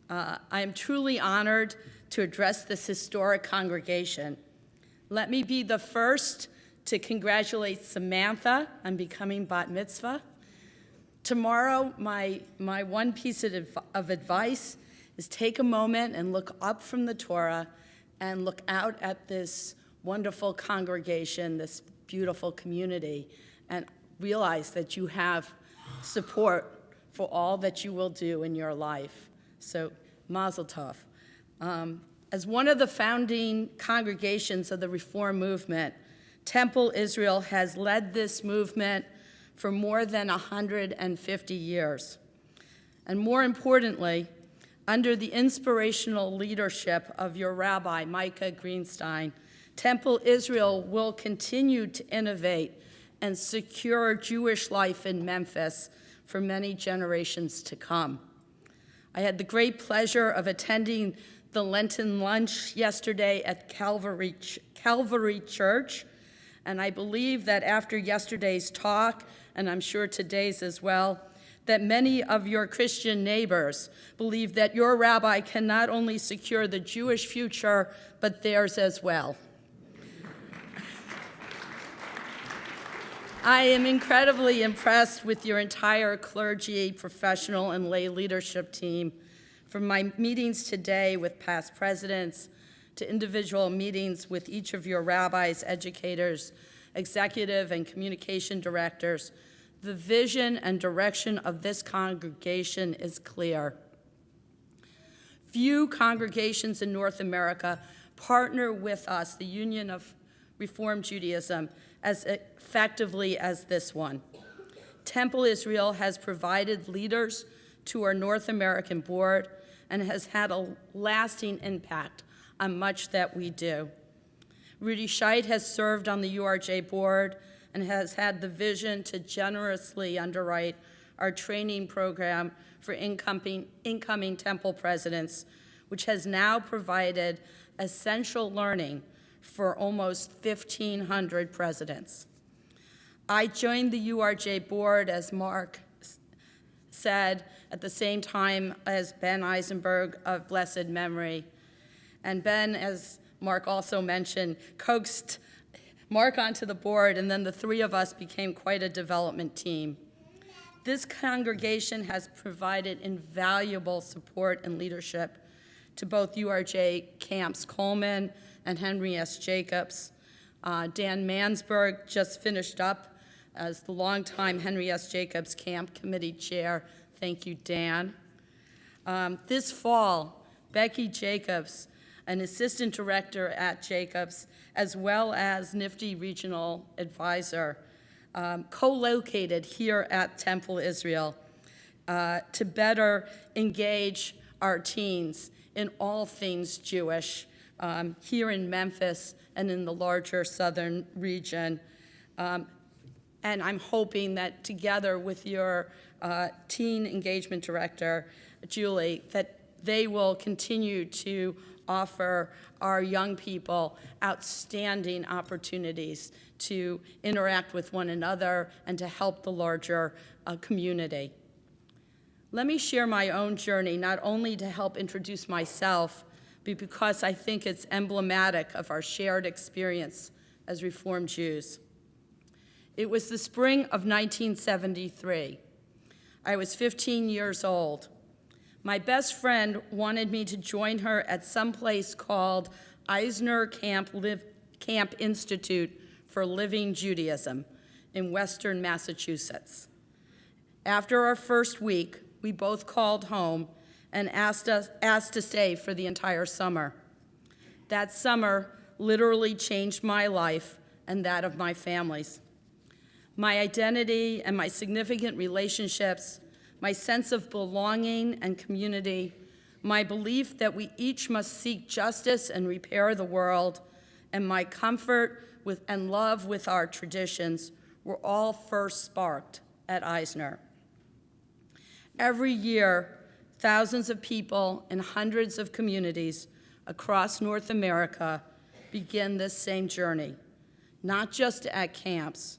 I am truly honored to address this historic congregation. Let me be the first to congratulate Samantha on becoming bat mitzvah. Tomorrow, my one piece of advice is take a moment and look up from the Torah and look out at this wonderful congregation, this beautiful community, and realize that you have support for all that you will do in your life. So, Mazel Tov. As one of the founding congregations of the Reform movement, Temple Israel has led this movement for more than 150 years. And more importantly, under the inspirational leadership of your rabbi, Micah Greenstein, Temple Israel will continue to innovate and secure Jewish life in Memphis for many generations to come. I had the great pleasure of attending the Lenten lunch yesterday at Calvary Church, and I believe that after yesterday's talk, and I'm sure today's as well, that many of your Christian neighbors believe that your rabbi can not only secure the Jewish future, but theirs as well. I am incredibly impressed with your entire clergy, professional, and lay leadership team. From my meetings today with past presidents to individual meetings with each of your rabbis, educators, executive and communication directors, the vision and direction of this congregation is clear. Few congregations in North America partner with us, the Union of Reform Judaism, as effectively as this one. Temple Israel has provided leaders to our North American board and has had a lasting impact on much that we do. Rudy Scheid has served on the URJ board and has had the vision to generously underwrite our training program for incoming Temple presidents, which has now provided essential learning for almost 1,500 presidents. I joined the URJ board, as Mark said, at the same time as Ben Eisenberg of blessed memory. And Ben, as Mark also mentioned, coaxed Mark onto the board, and then the three of us became quite a development team. This congregation has provided invaluable support and leadership to both URJ camps Coleman and Henry S. Jacobs. Dan Mansberg just finished up as the longtime Henry S. Jacobs Camp Committee Chair. Thank you, Dan. This fall, Becky Jacobs, an assistant director at Jacobs, as well as NIFTY regional advisor, co-located here at Temple Israel to better engage our teens in all things Jewish here in Memphis and in the larger southern region. And I'm hoping that together with your teen engagement director, Julie, that they will continue to offer our young people outstanding opportunities to interact with one another and to help the larger community. Let me share my own journey, not only to help introduce myself, but because I think it's emblematic of our shared experience as Reformed Jews. It was the spring of 1973. I was 15 years old. My best friend wanted me to join her at some place called Eisner Camp Institute for Living Judaism in Western Massachusetts. After our first week, we both called home and asked to stay for the entire summer. That summer literally changed my life and that of my family's. My identity and my significant relationships, my sense of belonging and community, my belief that we each must seek justice and repair the world, and my comfort with and love with our traditions were all first sparked at Eisner. Every year, thousands of people in hundreds of communities across North America begin this same journey, not just at camps,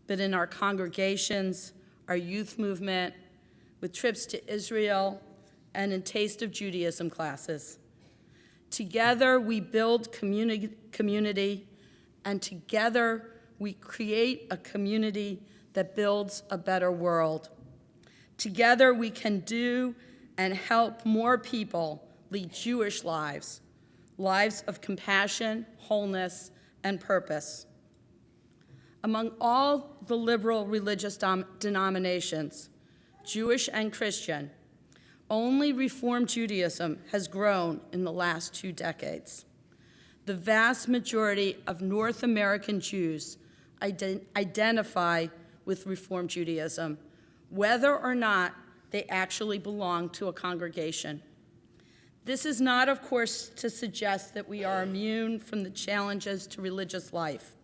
but in our congregations, our youth movement, with trips to Israel and in Taste of Judaism classes. Together, we build community, and together, we create a community that builds a better world. Together, we can do and help more people lead Jewish lives, lives of compassion, wholeness, and purpose. Among all the liberal religious denominations, Jewish and Christian, only Reform Judaism has grown in the last 2 decades. The vast majority of North American Jews identify with Reform Judaism, whether or not they actually belong to a congregation. This is not, of course, to suggest that we are immune from the challenges to religious life.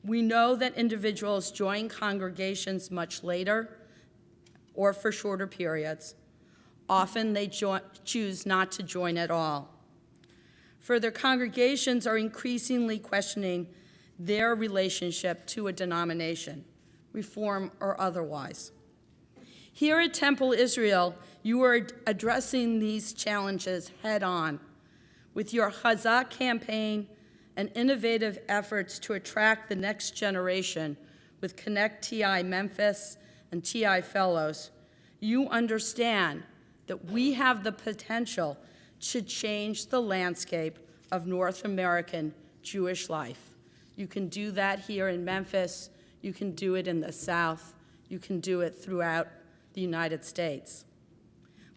We know that individuals join congregations much later or for shorter periods. Often they choose not to join at all. Further, congregations are increasingly questioning their relationship to a denomination, Reform or otherwise. Here at Temple Israel, you are addressing these challenges head on with your Chazak campaign and innovative efforts to attract the next generation with Connect TI Memphis and TI Fellows. You understand that we have the potential to change the landscape of North American Jewish life. You can do that here in Memphis. You can do it in the South. You can do it throughout the United States.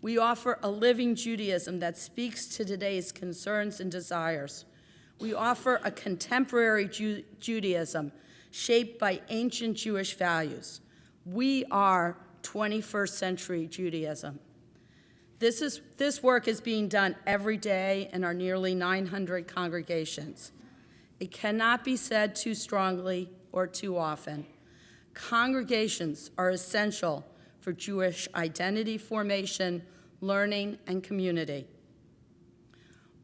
We offer a living Judaism that speaks to today's concerns and desires. We offer a contemporary Judaism shaped by ancient Jewish values. We are 21st century Judaism. This work is being done every day in our nearly 900 congregations. It cannot be said too strongly or too often. Congregations are essential for Jewish identity formation, learning, and community.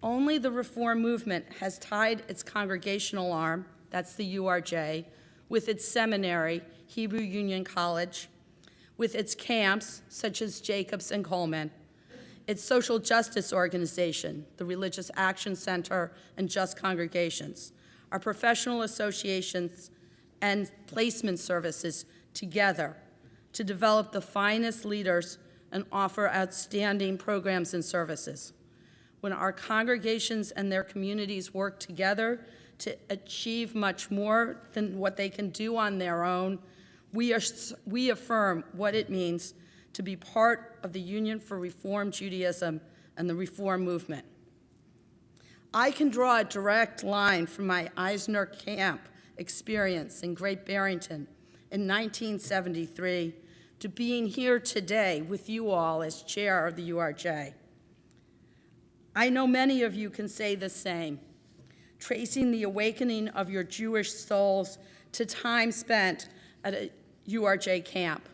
Only the Reform movement has tied its congregational arm, that's the URJ, with its seminary, Hebrew Union College, with its camps, such as Jacobs and Coleman, its social justice organization, the Religious Action Center and Just Congregations, our professional associations and placement services together to develop the finest leaders and offer outstanding programs and services. When our congregations and their communities work together to achieve much more than what they can do on their own, we affirm what it means to be part of the Union for Reform Judaism and the Reform movement. I can draw a direct line from my Eisner Camp experience in Great Barrington in 1973 to being here today with you all as chair of the URJ. I know many of you can say the same, tracing the awakening of your Jewish souls to time spent at a URJ camp.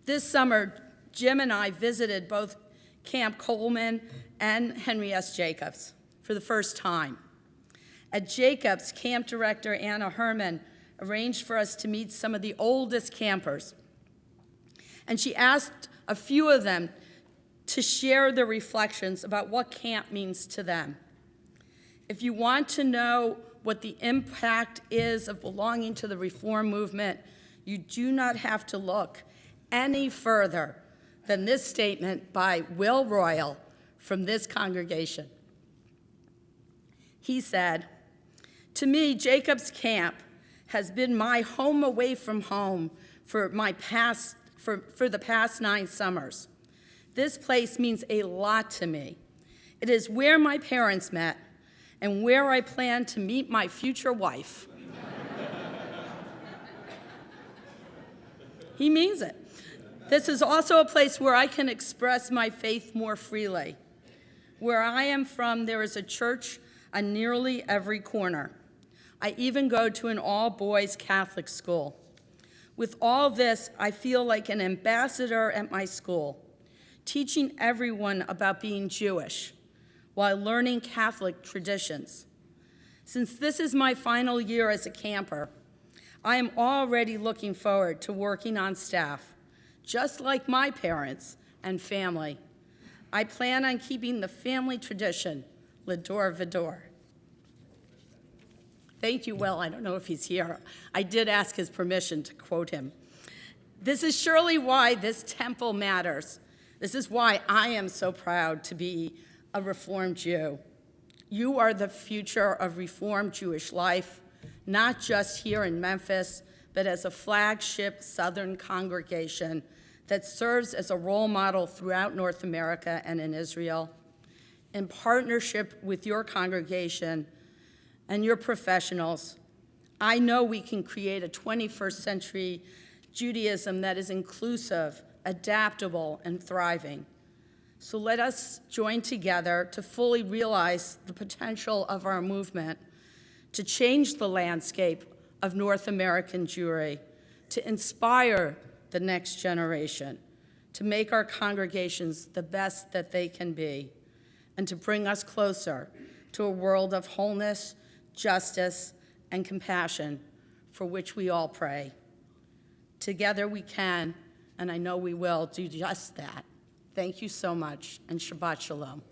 This summer, Jim and I visited both Camp Coleman and Henry S. Jacobs for the first time. At Jacobs, camp director Anna Herman arranged for us to meet some of the oldest campers. And she asked a few of them to share their reflections about what camp means to them. If you want to know what the impact is of belonging to the Reform movement, you do not have to look any further than this statement by Will Royal from this congregation. He said, "To me, Jacob's Camp has been my home away from home for the past 9 summers. This place means a lot to me. It is where my parents met and where I plan to meet my future wife." He means it. This is also a place where I can express my faith more freely. Where I am from, there is a church on nearly every corner. I even go to an all-boys Catholic school. With all this, I feel like an ambassador at my school, teaching everyone about being Jewish while learning Catholic traditions. Since this is my final year as a camper, I am already looking forward to working on staff, just like my parents and family. I plan on keeping the family tradition, L'Ador V'Ador. Thank you, Will. I don't know if he's here. I did ask his permission to quote him. This is surely why this temple matters. This is why I am so proud to be a Reformed Jew. You are the future of Reformed Jewish life, not just here in Memphis, but as a flagship Southern congregation that serves as a role model throughout North America and in Israel. In partnership with your congregation and your professionals, I know we can create a 21st century Judaism that is inclusive, adaptable, and thriving. So let us join together to fully realize the potential of our movement to change the landscape of North American Jewry, to inspire the next generation, to make our congregations the best that they can be, and to bring us closer to a world of wholeness, justice, and compassion for which we all pray. Together we can, and I know we will, do just that. Thank you so much, and Shabbat Shalom.